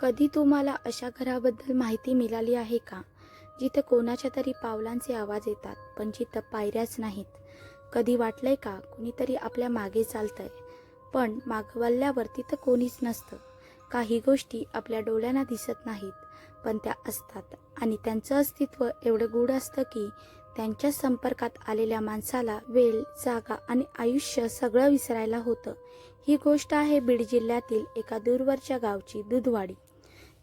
कधी तुम्हाला अशा घराबद्दल माहिती मिळाली आहे का, जिथे कोणाच्या तरी पावलांचे आवाज येतात पण जिथं पायऱ्याच नाहीत? कधी वाटलंय का कुणीतरी आपल्या मागे चालतंय, पण मागवल्यावर तिथं कोणीच नसतं? काही गोष्टी आपल्या डोळ्यांना दिसत नाहीत, पण त्या असतात आणि त्यांचं अस्तित्व एवढं गूढ असतं की त्यांच्या संपर्कात आलेल्या माणसाला वेळ, जागा आणि आयुष्य सगळं विसरायला होतं. ही गोष्ट आहे बीड जिल्ह्यातील एका दूरवरच्या गावची, दुधवाडी.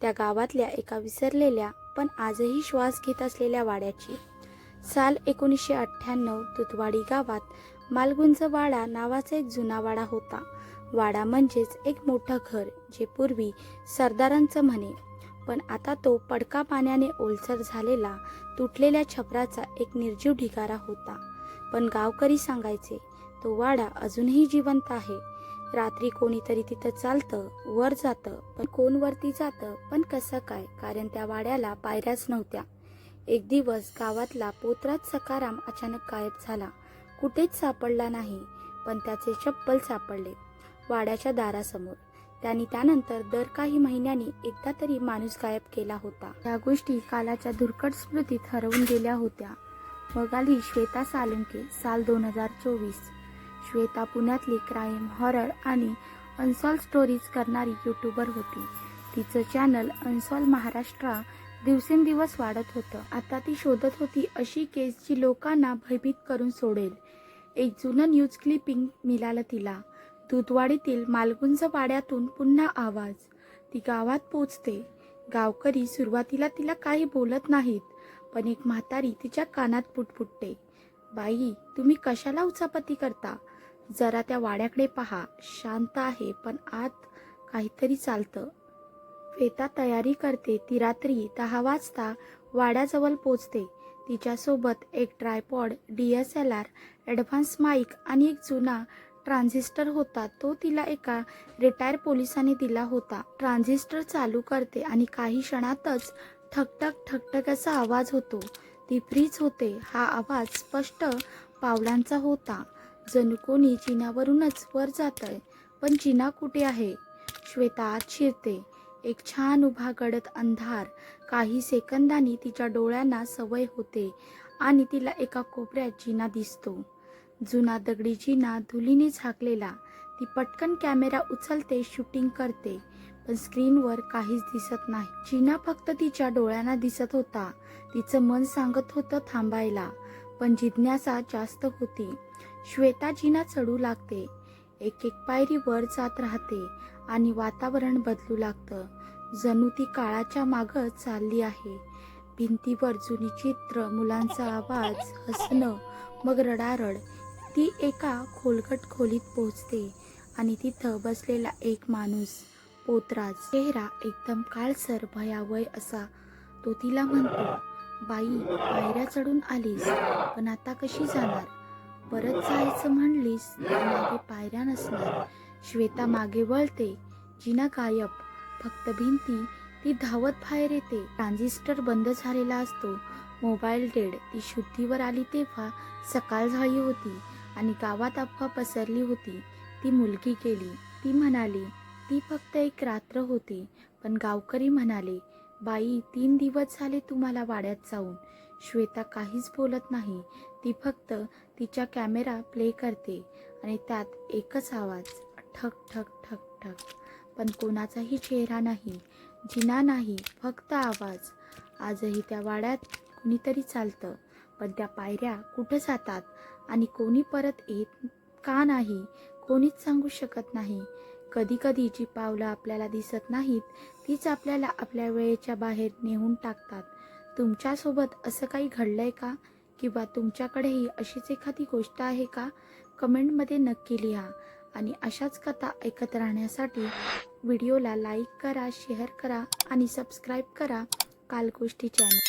त्या गावातल्या एका विसरलेल्या पण आजही श्वास घेत असलेल्या वाड्याची. साल 1998. दुधवाडी गावात मालगुंज वाडा नावाचा एक जुना वाडा होता. वाडा म्हणजेच एक मोठं घर, जे पूर्वी सरदारांचं म्हणे, पण आता तो पडका पाण्याने ओलसर झालेला, तुटलेल्या छपराचा एक निर्जीव ढिगारा होता. पण गावकरी सांगायचे, तो वाडा अजूनही जिवंत आहे. रात्री कोणीतरी तिथं चालतं, वर जातं, पण कोण वरती जातं, पण कसं काय? कारण त्या वाड्याला पायऱ्याच नव्हत्या. एक दिवस गावातला पोतराज सखाराम अचानक गायब झाला. कुठेच सापडला नाही, पण त्याचे चप्पल सापडले वाड्याच्या दारासमोर. त्यांनी त्यानंतर दर काही महिन्यांनी एकदा तरी माणूस गायब केला होता. या गोष्टी कालाच्या धुरकट स्मृतीत हरवून गेल्या होत्या. मग आली श्वेता साळुंखे. साल 2024. श्वेता पुण्यातली क्राईम, हॉरर आणि अनसॉल्व स्टोरीज करणारी यूट्यूबर होती. तिचं चॅनल अनसॉल्व महाराष्ट्र दिवसेंदिवस वाढत होतं. आता ती शोधत होती अशी केस जी लोकांना भयभीत करून सोडेल. एक जुनं न्यूज क्लिपिंग मिळालं तिला. दुधवाडीतील मालगुंज वाड्यातून पुन्हा आवाज. ती गावात पोचते. गावकरी सुरुवातीला तिला काही बोलत नाहीत, पण एक म्हातारी तिच्या कानात पुटपुटते, बाई, तुम्ही कशाला उचापती करता? जरा त्या वाड्याकडे पहा. शांत आहे, पण आत काहीतरी चालतं. श्वेता तयारी करते. ती रात्री 10 वाजता वाड्याजवळ पोचते. तिच्यासोबत एक ट्रायपॉड, DSLR, ॲडव्हान्स माईक आणि एक जुना ट्रान्झिस्टर होता. तो तिला एका रिटायर पोलिसाने दिला होता. ट्रान्झिस्टर चालू करते आणि काही क्षणातच ठकठक ठकठक असा आवाज होतो. ती फ्रीज होते. हा आवाज स्पष्ट पावलांचा होता, जणू कोणी जिन्यावरूनच वर जातंय. पण जिना कुठे आहे? श्वेता आत शिरते. एक छान उभा गडद अंधार. काही सेकंदांनी तिच्या डोळ्यांना सवय होते आणि तिला एका कोपऱ्यात जिना दिसतो. जुना दगडी जिना, धुलीने झाकलेला. ती पटकन कॅमेरा उचलते, शूटिंग करते, पण स्क्रीनवर काहीच दिसत नाही. जिना फक्त तिच्या डोळ्यांना दिसत होता. तिचं मन सांगत होतं थांबायला, पण जिज्ञासा जास्त होती. श्वेता जिना चढू लागते. एक एक पायरी वर जात राहते आणि वातावरण बदलू लागतं, जणू ती काळाच्या मागं चालली आहे. भिंतीवर जुनी चित्र, मुलांचा आवाज, हसणं, मग रडारड. ती एका खोलगट खोलीत पोहोचते आणि तिथं बसलेला एक माणूस, पोतराज. चेहरा एकदम काळसर, भयावह असा. तो तिला म्हणतो, बाई, पायऱ्या चढून आलीस, पण आता कशी जाणार? परत जायचं म्हणलीस तर मागे पायऱ्या नसणार. श्वेता मागे वळते. जिना गायब, फक्त भिंती. ती धावत बाहेर येते. ट्रान्झिस्टर बंद झालेला असतो. Mobile dead. ती शुद्धीवर आली तेव्हा सकाळ झाली होती आणि गावात अफवा पसरली होती, ती मुलगी गेली. ती म्हणाली, ती फक्त एक रात्र होती. पण गावकरी म्हणाले, बाई, 3 दिवस झाले तुम्हाला वाड्यात जाऊन. श्वेता काहीच बोलत नाही. ती फक्त तिच्या कॅमेरा प्ले करते आणि त्यात एकच आवाज, ठक ठक ठक ठक. पण कोणाचाही चेहरा नाही, जिना नाही, फक्त आवाज. आजही त्या वाड्यात कुणीतरी चालतं, पण त्या पायऱ्या कुठं जातात आणि कोणी परत येत का नाही, कोणीच सांगू शकत नाही. कधी कधी जी पावलं आपल्याला दिसत नाहीत, तीच आपल्याला आपल्या वेळेच्या बाहेर नेऊन टाकतात. तुमच्यासोबत असं काही घडलंय का? किंवा तुमच्याकडेही अशीच एखादी गोष्ट आहे का? कमेंटमध्ये नक्की लिहा. आणि अशाच कथा ऐकत राहण्यासाठी व्हिडिओला लाईक करा, शेअर करा आणि सबस्क्राईब करा कालगोष्टी चॅनल.